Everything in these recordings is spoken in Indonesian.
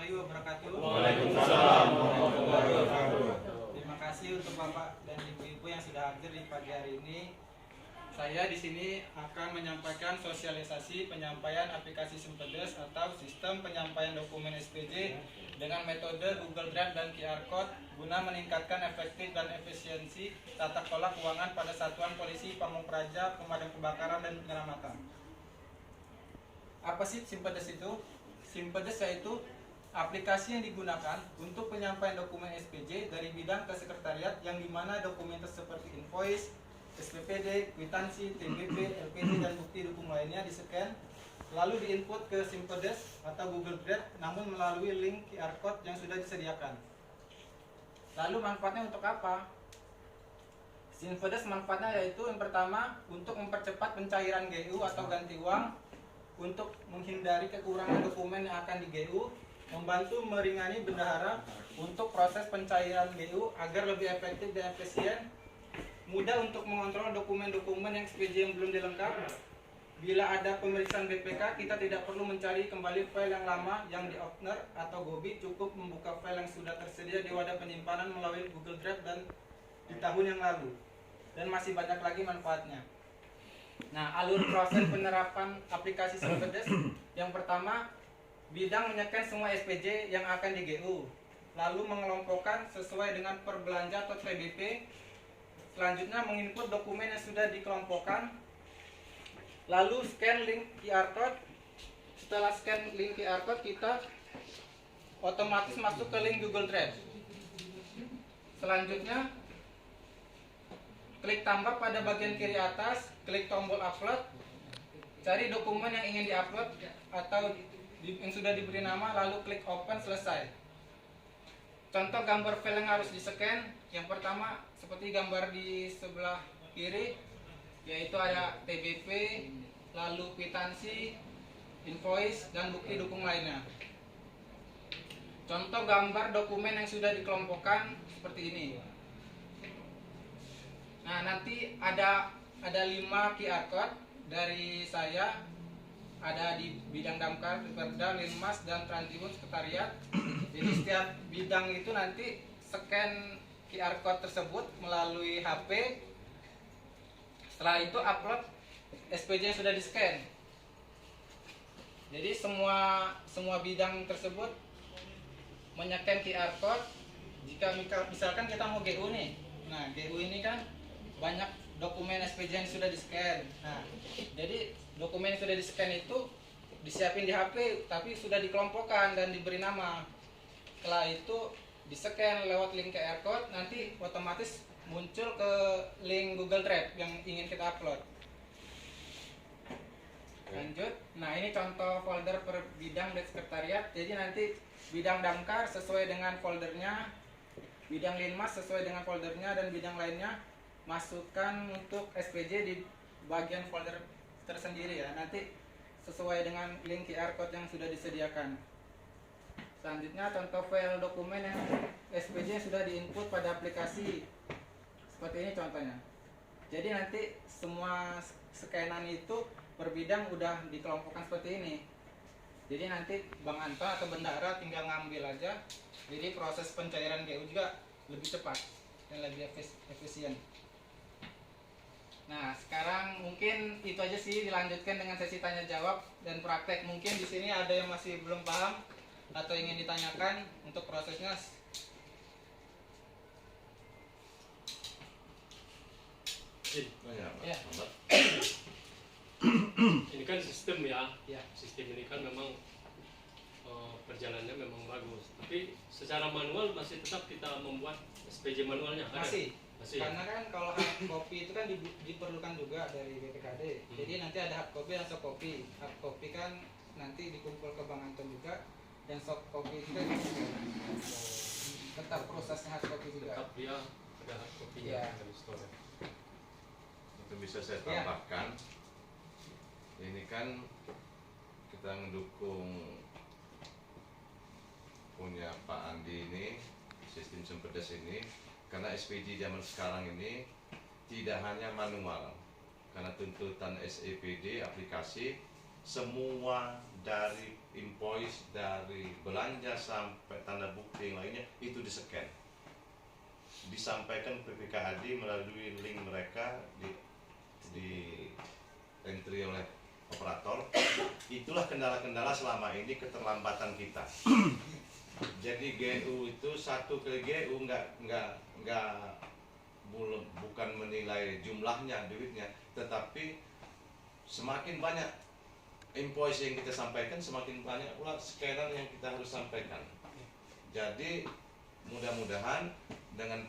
warahmatullahi wabarakatuh. Waalaikumsalam warahmatullahi wabarakatuh. Terima kasih untuk Bapak dan Ibu-ibu yang sudah hadir di pagi hari ini. Saya di sini akan menyampaikan sosialisasi penyampaian aplikasi Simpedes atau sistem penyampaian dokumen SPJ dengan metode Google Drive dan QR Code guna meningkatkan efektif dan efisiensi tata kelola keuangan pada Satuan Polisi Pamung Praja Pemadam Kebakaran dan Penyelamatan. Apa sih Simpedes itu? Simpedes yaitu aplikasi yang digunakan untuk penyampaian dokumen SPJ dari bidang ke sekretariat, yang dimana dokumen seperti invoice, SPPD, kwitansi, TBP, LPD, dan bukti dukung lainnya di-scan lalu diinput ke Simpedes atau Google Drive, namun melalui link QR Code yang sudah disediakan. Lalu manfaatnya untuk apa? Simpedes manfaatnya yaitu yang pertama untuk mempercepat pencairan GU atau ganti uang, untuk menghindari kekurangan dokumen yang akan di GU, membantu meringani bendahara untuk proses pencairan GU agar lebih efektif dan efisien, mudah untuk mengontrol dokumen-dokumen yang SPJ yang belum dilengkapi. Bila ada pemeriksaan BPK, kita tidak perlu mencari kembali file yang lama yang di opener atau Gobi, cukup membuka file yang sudah tersedia di wadah penyimpanan melalui Google Drive dan di tahun yang lalu. Dan masih banyak lagi manfaatnya. Nah, alur proses penerapan aplikasi Simpedes. Yang pertama, bidang menyekan semua SPJ yang akan di GU, lalu mengelompokkan sesuai dengan perbelanja atau TBP. Selanjutnya menginput dokumen yang sudah dikelompokkan, lalu scan link QR Code. Setelah scan link QR Code, kita otomatis masuk ke link Google Drive. Selanjutnya klik tambah pada bagian kiri atas, klik tombol upload, cari dokumen yang ingin diupload atau yang sudah diberi nama, lalu klik open, selesai. Contoh gambar file yang harus di-scan, yang pertama seperti gambar di sebelah kiri, yaitu ada TBP, lalu kwitansi, invoice, dan bukti dukung lainnya. Contoh gambar dokumen yang sudah dikelompokkan seperti ini. Nah, nanti ada 5 QR code dari saya, ada di bidang damkar, Perda, Linmas, dan Trantibun Sekretariat. Jadi setiap bidang itu nanti scan QR code tersebut melalui HP. Setelah itu upload SPJ yang sudah di-scan. Jadi semua bidang tersebut menyekan QR code. Jika misalkan kita mau GU nih, nah GU ini kan banyak dokumen SPJ yang sudah di-scan. Nah, jadi dokumen yang sudah di-scan itu disiapin di HP, tapi sudah dikelompokkan dan diberi nama. Setelah itu di-scan lewat link QR code, nanti otomatis muncul ke link Google Drive yang ingin kita upload. Lanjut. Nah, ini contoh folder per bidang dan sekretariat. Jadi nanti bidang damkar sesuai dengan foldernya, bidang linmas sesuai dengan foldernya, dan bidang lainnya masukkan untuk SPJ di bagian folder tersendiri ya. Nanti sesuai dengan link QR code yang sudah disediakan. Selanjutnya contoh file dokumen yang SPJ sudah diinput pada aplikasi. Seperti ini contohnya. Jadi nanti semua scanan itu per bidang udah dikelompokkan seperti ini. Jadi nanti Bang Anton atau bendahara tinggal ngambil aja. Jadi proses pencairan GU juga lebih cepat dan lebih efisien. Nah, sekarang mungkin itu aja sih, dilanjutkan dengan sesi tanya jawab dan praktek. Mungkin di sini ada yang masih belum paham atau ingin ditanyakan untuk prosesnya. Ya. Ini kan sistem ya. Ya. Sistem ini kan memang perjalanannya memang bagus. Tapi secara manual masih tetap kita membuat SPJ manualnya. Masih. Masih. Karena kan kalau hard copy itu kan diperlukan juga dari BPKD. Jadi nanti ada hard copy dan soft copy. Hard copy kan nanti dikumpul ke Bang Anton juga, dan soft copy juga tetap prosesnya hard copy juga. Tetap dia ada hard copy-nya Ya. dalam store. Itu bisa saya tambahkan. Ini kan kita mendukung punya Pak Andi ini, sistem Simpedes ini, karena SPJ zaman sekarang ini tidak hanya manual, karena tuntutan SEPD aplikasi semua dari invoice, dari belanja sampai tanda bukti yang lainnya itu di-scan, disampaikan ke PPKAD melalui link mereka di entry oleh operator. Itulah kendala-kendala selama ini, keterlambatan kita. Jadi GU itu satu kali GU bukan menilai jumlahnya duitnya, tetapi semakin banyak invoice yang kita sampaikan, semakin banyak pula scanan yang kita harus sampaikan. Jadi mudah-mudahan dengan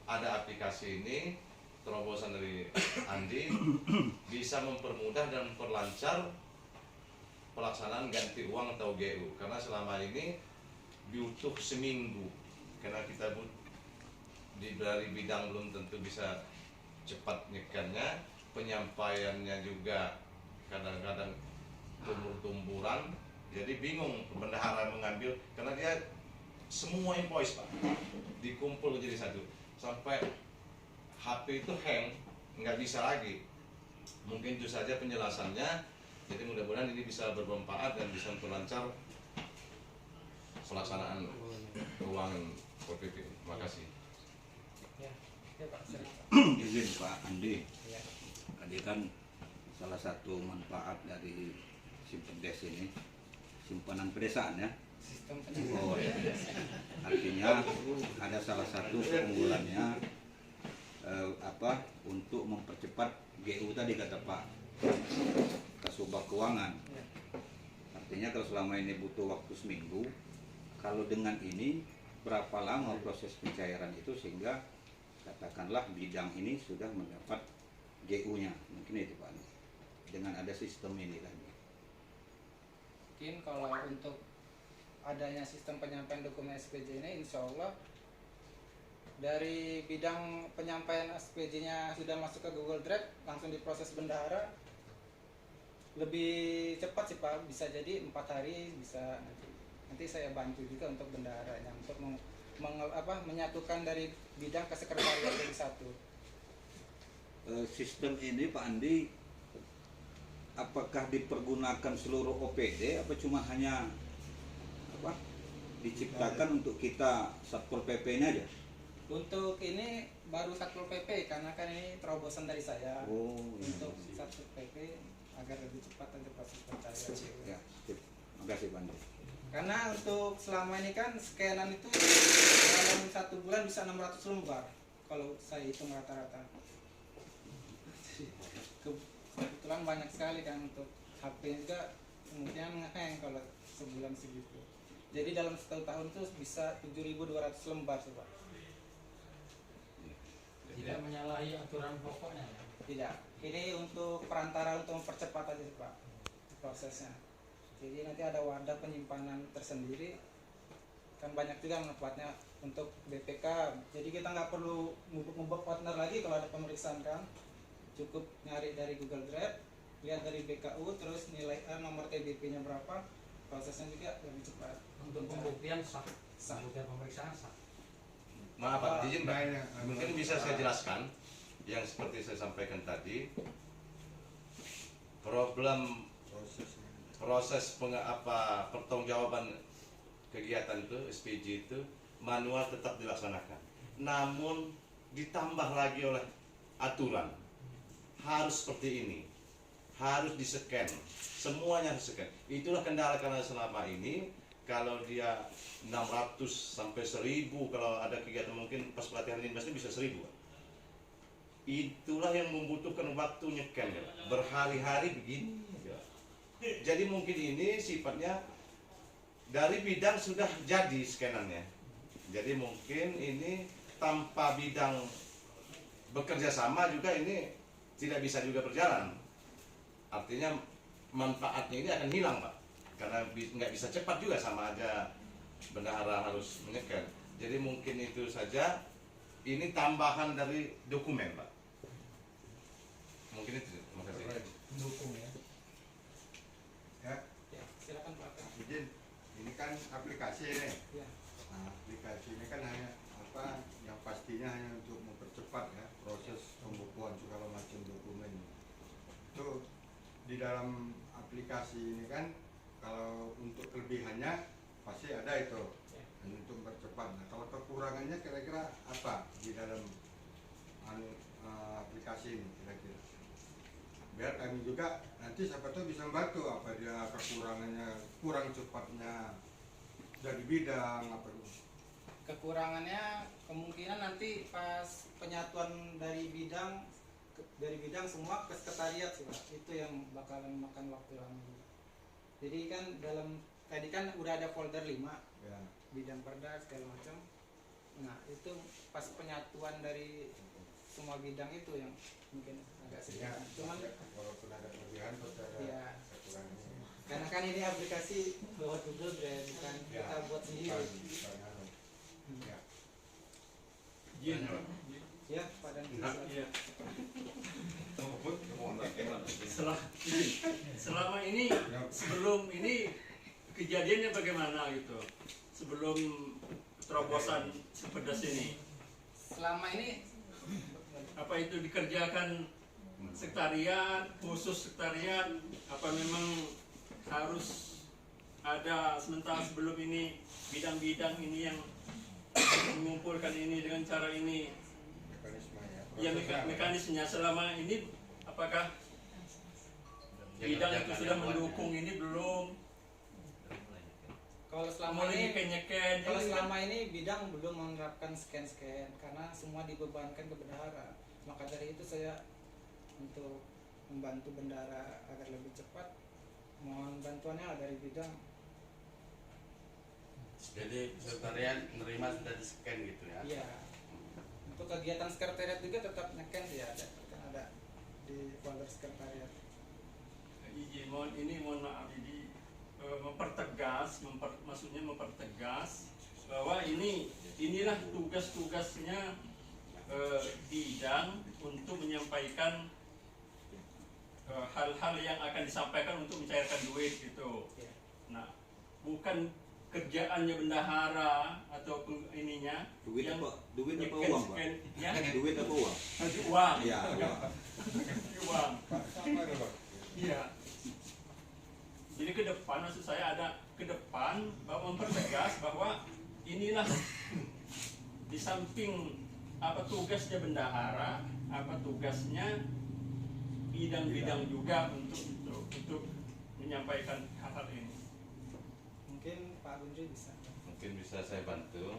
ada aplikasi ini, terobosan dari Andi bisa mempermudah dan memperlancar pelaksanaan ganti uang atau GU, karena selama ini butuh seminggu, karena kita dari bidang belum tentu bisa cepat nyekannya, penyampaiannya juga kadang-kadang tumburan, jadi bingung bendahara mengambil, karena dia semua invoice Pak dikumpul jadi satu, sampai HP itu hang, nggak bisa lagi. Mungkin itu saja penjelasannya. Jadi mudah-mudahan ini bisa bermanfaat dan bisa memperlancar pelaksanaan keuangan PPP. Terima kasih. Ya, ya Pak. Izin Pak Andi, Ya. tadi kan salah satu manfaat dari Simpedes ini simpanan pedesaan ya. Sistem Oh ya. Artinya ada salah satu keunggulannya untuk mempercepat GU tadi kata Pak Kasubag Keuangan. Artinya kalau selama ini butuh waktu seminggu, kalau dengan ini berapa lama proses pencairan itu sehingga katakanlah bidang ini sudah mendapat GU-nya, mungkin itu Pak, dengan ada sistem ini lagi. Mungkin kalau untuk adanya sistem penyampaian dokumen SPJ ini, insya Allah dari bidang penyampaian SPJ-nya sudah masuk ke Google Drive, langsung diproses bendahara, lebih cepat sih Pak, bisa jadi 4 hari bisa. Nanti saya bantu juga untuk bendaharanya, untuk menyatukan dari bidang ke sekretariat jadi satu. Sistem ini Pak Andi, apakah dipergunakan seluruh OPD apa cuma hanya diciptakan untuk kita Satpol PP ini aja? Untuk ini baru Satpol PP, karena kan ini terobosan dari saya. Oh, Untuk Satpol PP agar lebih cepat dan proses pencarian. ya, sip. Makasih Pak Andi. Karena untuk selama ini kan scanan itu dalam 1 bulan bisa 600 lembar kalau saya hitung rata-rata. Kebetulan banyak sekali kan, untuk HP juga kemudian nge-hang kalau sebulan segitu. Jadi dalam 1 tahun itu bisa 7.200 lembar sih Pak. Tidak menyalahi aturan pokoknya ya? Tidak, ini untuk perantara untuk mempercepat aja sih Pak prosesnya. Jadi nanti ada wadah penyimpanan tersendiri, kan banyak juga manfaatnya untuk BPK. Jadi kita nggak perlu ngubek partner lagi kalau ada pemeriksaan kan, cukup nyari dari Google Drive, lihat dari BKU, terus nilai nomor TBP-nya berapa, prosesnya juga lebih cepat. Untuk pembuktian sah, Sah. pembuktian pemeriksaan sah. Maaf Pak, izin Pak, mungkin bisa saya jelaskan yang seperti saya sampaikan tadi. Problem proses pertanggungjawaban kegiatan itu SPJ itu manual tetap dilaksanakan, namun ditambah lagi oleh aturan harus seperti ini, harus di-scan, semuanya harus di-scan. Itulah kendala, karena selama ini kalau dia 600 sampai 1000, kalau ada kegiatan mungkin pas pelatihan ini pasti bisa 1000. Itulah yang membutuhkan waktu nyekan ya, berhari-hari begini ya. Jadi mungkin ini sifatnya dari bidang sudah jadi scanannya. Jadi mungkin ini tanpa bidang bekerja sama juga ini tidak bisa juga berjalan. Artinya manfaatnya ini akan hilang Pak, karena nggak bisa cepat juga, sama aja bendahara harus menyekan. Jadi mungkin itu saja, ini tambahan dari dokumen Pak. Mungkin itu, terima kasih. Mendukung ya. Ya, Ya, silakan Pak. izin. Ini kan aplikasi ini. Ya. Nah, aplikasi ini kan hanya yang pastinya hanya untuk mempercepat ya proses pembukuan segala macam dokumen. Itu di dalam aplikasi ini kan kalau untuk kelebihannya pasti ada itu untuk mempercepat. Nah, kalau kekurangannya kira-kira apa di dalam aplikasi ini kira-kira? Biar kami juga nanti siapa tahu bisa membantu apa dia kekurangannya, kurang cepatnya dari bidang apa itu. Kekurangannya kemungkinan nanti pas penyatuan dari bidang semua ke sekretariat sih Pak. Itu yang bakalan makan waktu lama. Jadi kan tadi kan udah ada folder 5 Ya. bidang perda segala macam. Nah itu pas penyatuan dari semua bidang itu yang mungkin agak Ya, sedikit. Cuman walaupun ada kelebihan pasti ada ya, kekurangannya. karena kan ini aplikasi bawa Google Drive bukan Ya, kita buat sendiri. bukan anu. Ya. Jin. Ya, Pak dan Iya. Setelah Selama ini, sebelum ini kejadiannya bagaimana gitu? Sebelum terobosan si pedas ini, selama ini apa itu dikerjakan sekretariat, khusus sekretariat, apa memang harus ada sementara sebelum ini bidang-bidang ini yang mengumpulkan ini dengan cara ini? Mekanismenya. Ya mekanismenya selama ini apakah bidang itu sudah mendukung ini belum? kalau selama Mulai ini nyeken-nyeken. kalau selama ini bidang belum menerapkan scan karena semua dibebankan ke bendahara. Maka dari itu saya untuk membantu bendahara agar lebih cepat mohon bantuannya dari bidang. Jadi sekretariat menerima sudah di scan gitu ya? Iya. Untuk kegiatan sekretariat juga tetap nyeken sih ada di folder sekretariat. Izin mohon maaf ini maksudnya mempertegas bahwa inilah tugas-tugasnya bidang untuk menyampaikan hal-hal yang akan disampaikan untuk mencairkan duit gitu. Ya. Nah, bukan kerjaannya bendahara atau ininya duit yang apa nyeken- uang, Pak? scan- ya Duit apa uang? uang. Iya, uang. Uang. Sama ada Pak. Iya. Jadi ke depan maksud saya ada ke depan bahwa mempertegas bahwa inilah di samping apa tugasnya bendahara, apa tugasnya bidang-bidang juga untuk menyampaikan hal-hal ini. Mungkin Pak Gundri bisa. Mungkin bisa saya bantu.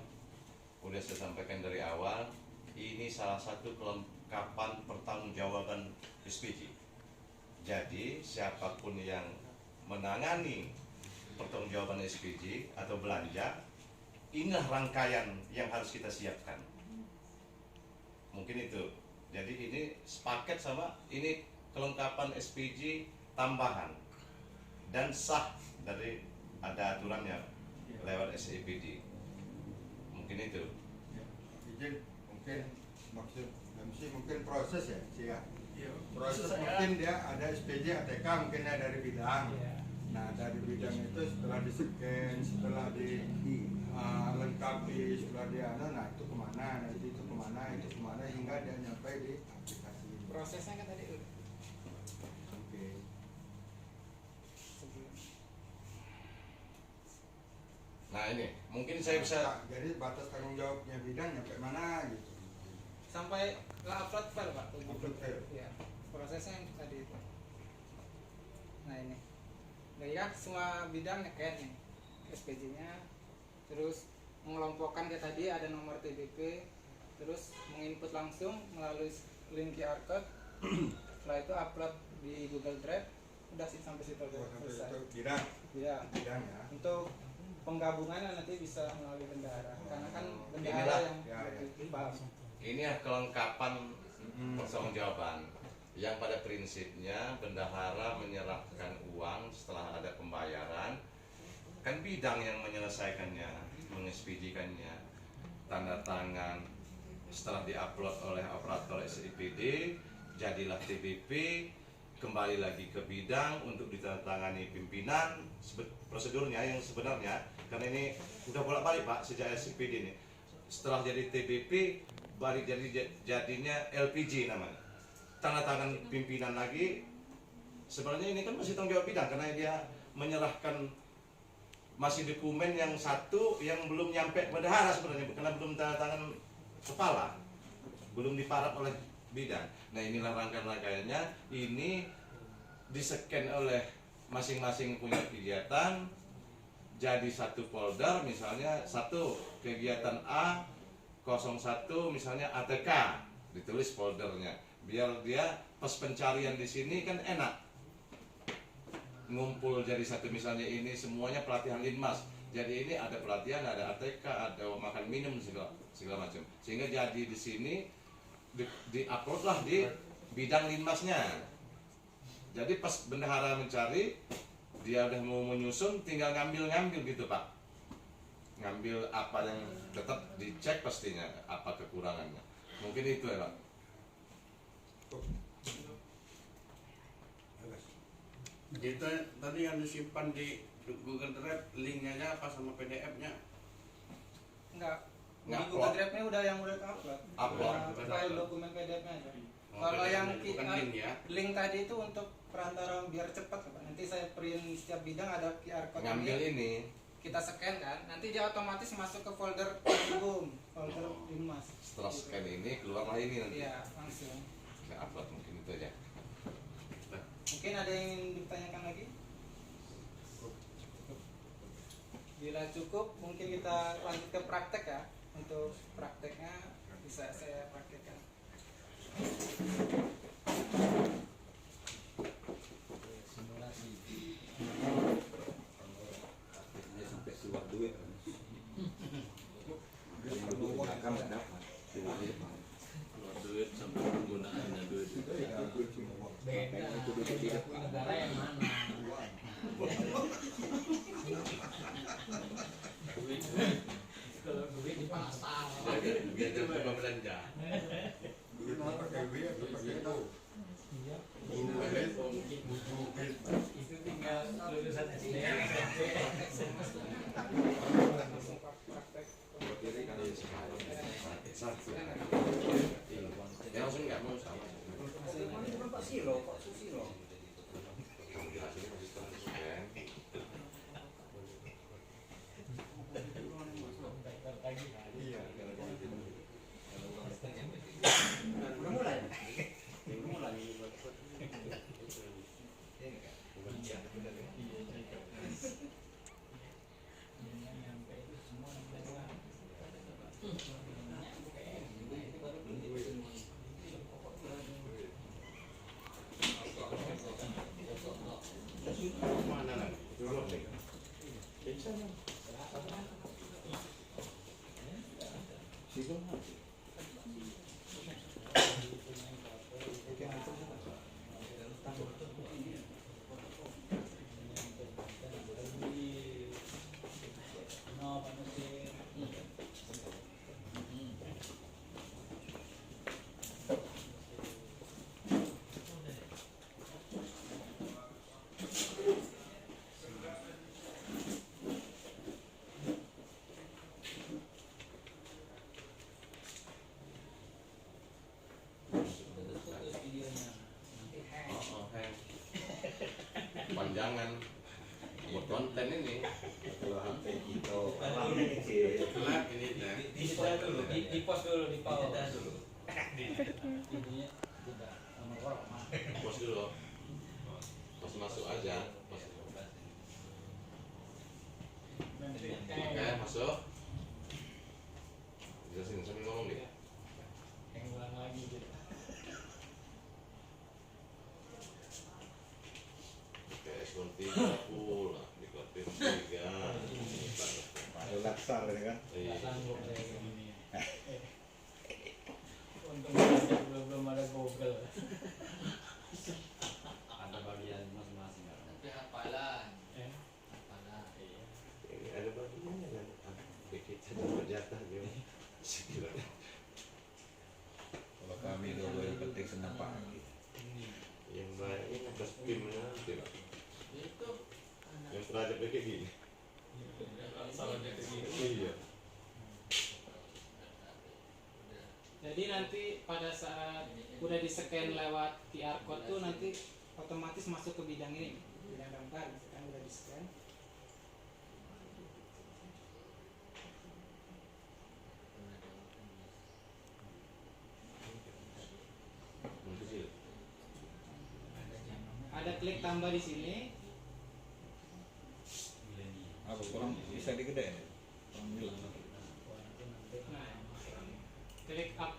Udah saya sampaikan dari awal, ini salah satu kelengkapan pertanggungjawaban SPG. Jadi siapapun yang menangani pertanggungjawaban SPG atau belanja, inilah rangkaian yang harus kita siapkan. Mungkin itu. Jadi ini sepaket sama ini kelengkapan SPG tambahan dan sah dari ada aturannya lewat SAPD. Mungkin itu. Izin mungkin maksud MC mungkin proses ya, Ci, ya. Iya. Proses Maksud saya, mungkin dia ada SPJ ATK mungkinnya dari bidang. Iya. Nah dari bidang itu setelah di scan, setelah lengkapi, setelah dia nah itu kemana, nanti itu kemana hingga dia nyampe di aplikasi ini. Prosesnya kan tadi udah Oke. sebelum. Nah ini mungkin saya bisa Jadi batas tanggung jawabnya bidang nyampe mana gitu. Sampai upload file Pak. Upload file. Iya. Prosesnya yang tadi itu. Nah ini. Nah ya semua bidang nyeken nih SPJ-nya. Terus mengelompokkan kayak tadi ada nomor TBP. Terus menginput langsung melalui link QR code. Setelah itu upload di Google Drive. Udah sih sampai situ Oh, sampai selesai. itu bidang Iya. ya. Untuk penggabungannya nanti bisa melalui bendahara. Karena kan bendahara Inilah. yang Ya, ya. lebih paham. ini ya kelengkapan pertanggungjawaban yang pada prinsipnya bendahara menyerahkan uang setelah ada pembayaran, kan bidang yang menyelesaikannya, mengekspedikannya, tanda tangan, setelah diupload oleh operator SIPD, jadilah TBP, kembali lagi ke bidang untuk ditandatangani pimpinan. Prosedurnya yang sebenarnya, karena ini udah bolak-balik Pak sejak SIPD ini, setelah jadi TBP balik jadinya LPG namanya, tanda tangan pimpinan lagi, sebenarnya ini kan masih tanggung jawab bidang karena dia menyerahkan masih dokumen yang satu yang belum nyampe bendahara sebenarnya karena belum tanda tangan kepala, belum diparap oleh bidang. Nah inilah rangkaian-rangkaiannya, ini di-scan oleh masing-masing punya kegiatan jadi satu folder, misalnya satu kegiatan A 01 misalnya ATK, ditulis foldernya biar dia pas pencarian di sini kan enak ngumpul jadi satu. Misalnya ini semuanya pelatihan linmas, jadi ini ada pelatihan, ada ATK, ada makan minum segala macam, sehingga jadi di sini di-upload lah di bidang linmasnya. Jadi pas bendahara mencari, dia udah mau menyusun, tinggal ngambil gitu Pak, ngambil apa yang tetap dicek pastinya apa kekurangannya. Mungkin itu ya Pak. Itu tadi yang disimpan di Google Drive, linknya apa sama PDF-nya? Enggak. Di Nggak Google upload. Drive-nya udah yang udah upload. Upload. File dokumen PDF-nya aja. Oh, Kalau PDF-nya, yang bukan link ya? link tadi itu untuk perantara biar cepat Pak. Nanti saya print setiap bidang ada QR code Ngambil ini kita scan kan, nanti dia otomatis masuk ke folder album, folder linmas. setelah scan ini keluarlah ini nanti. Iya, langsung. Saya upload mungkin itu aja. Mungkin ada yang ingin ditanyakan lagi? Bila cukup, mungkin kita lanjut ke praktek ya. Untuk prakteknya bisa saya praktekkan. Simulasi. Dia sampai keluar duit. Yang duduk di belakang nggak dapat. Keluar di depan. Keluar duit sampai penggunaannya duit. Beda. Itu duit di depan. Negara yang mana? Kalau duit di pasar. Biar coba belanja. Duit mah pakai duit atau pakai itu? Iya. Duit. Itu tinggal lulusan SD, SMP. Langsung praktek. Satu. Ya langsung nggak mau sama. Pak Silo, Pak Susilo. Iya. Udah mulai. Mana lagi? Turun nih. Panjangan buat konten ini. Kalau HP itu Gelap ini dah. Di pos dulu, di pos. Pos dulu. Pas masuk aja. Pas. Oke, masuk. Jelasin sambil ngomong deh. Yang ulang lagi gitu. Oke, ekspor 3 pula dikeluarin 3. Malu laksar ya kan. Nggak Iya. sanggup kayak gini. Untung belum ada Google. Ada bagian masing-masing. Tapi hafalan, Eh, hafalan. iya. Ini ada bagiannya kan. Kita dapat jatah dia. Sekiranya. Kalau kami dulu yang penting senang pagi. Yang banyak ini atas timnya tidak. Itu Yang terakhir kayak gini. Salahnya ke sini. Iya. Jadi nanti pada saat udah di-scan lewat QR code tuh nanti otomatis masuk ke bidang ini, bidang damkar. Misalkan udah di scan. Ada klik tambah di sini. Apa kurang bisa digedein? Kurang jelas. Nah, klik up.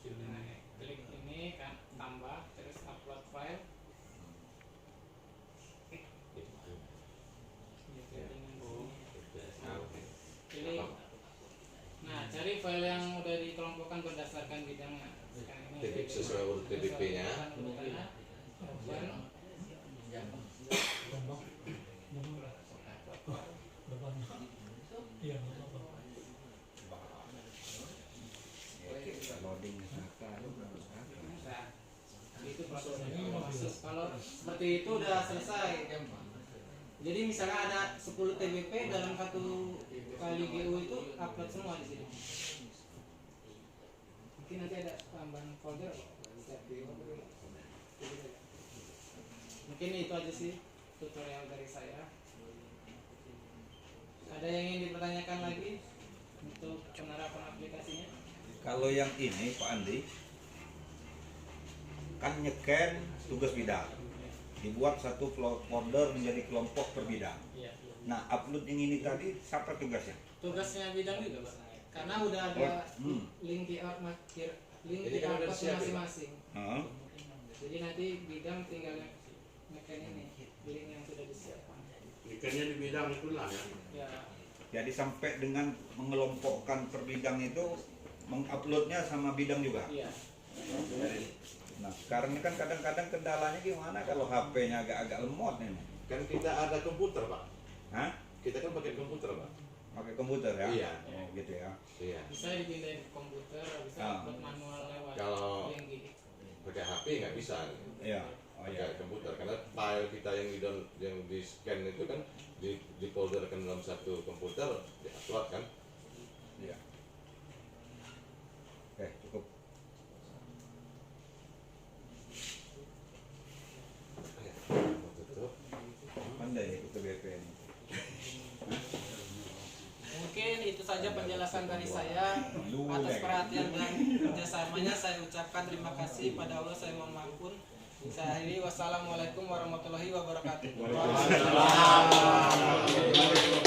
Nah, klik ini kan tambah, terus upload file. Pilih. Nah, cari file yang udah dikelompokkan berdasarkan bidangnya. Sekarang ini Sesuai urut TBP-nya. Open. Loading Nah, itu prosesnya. Kalau seperti itu udah selesai. Jadi misalnya ada 10 TBP dalam satu kali GU itu upload semua di sini. Mungkin nanti ada tambahan folder. Mungkin itu aja sih tutorial dari saya. Ada yang ingin dipertanyakan lagi untuk penerapan aplikasinya? Kalau yang ini Pak Andi kan nyeker tugas bidang, dibuat satu folder menjadi kelompok per bidang. Iya. Nah, upload yang ini tadi siapa tugasnya? Tugasnya bidang juga, Pak. Karena udah ada link QR link Ini kan QR udah code siap, ya, Pak? masing-masing. Heeh. Jadi nanti bidang tinggal ngekan ini link yang sudah disiapkan. Ikannya di bidang itulah ya. Ya, Jadi sampai dengan mengelompokkan per bidang itu menguploadnya sama bidang juga. iya. Nah, sekarang ini kan kadang-kadang kendalanya gimana kalau HP-nya agak-agak lemot ini. Kan kita ada komputer, Pak. Hah? Kita kan pakai komputer, Pak. Pakai komputer ya? Iya. Oh, gitu ya. Iya. Bisa dipindahin ke komputer, bisa Ah. upload manual lewat Kalau link gitu. pakai HP nggak bisa. Iya. Oh iya. Pakai komputer karena file kita yang di scan itu kan di folderkan dalam satu komputer, di-upload kan. Iya. Oke, cukup. Tutup. Pandai ikut TBP ini. Mungkin itu saja penjelasan dari saya. Atas perhatian dan kerjasamanya saya ucapkan terima kasih pada Allah. Saya mohon ampun. Saya akhiri, wassalamualaikum warahmatullahi wabarakatuh. Waalaikumsalam.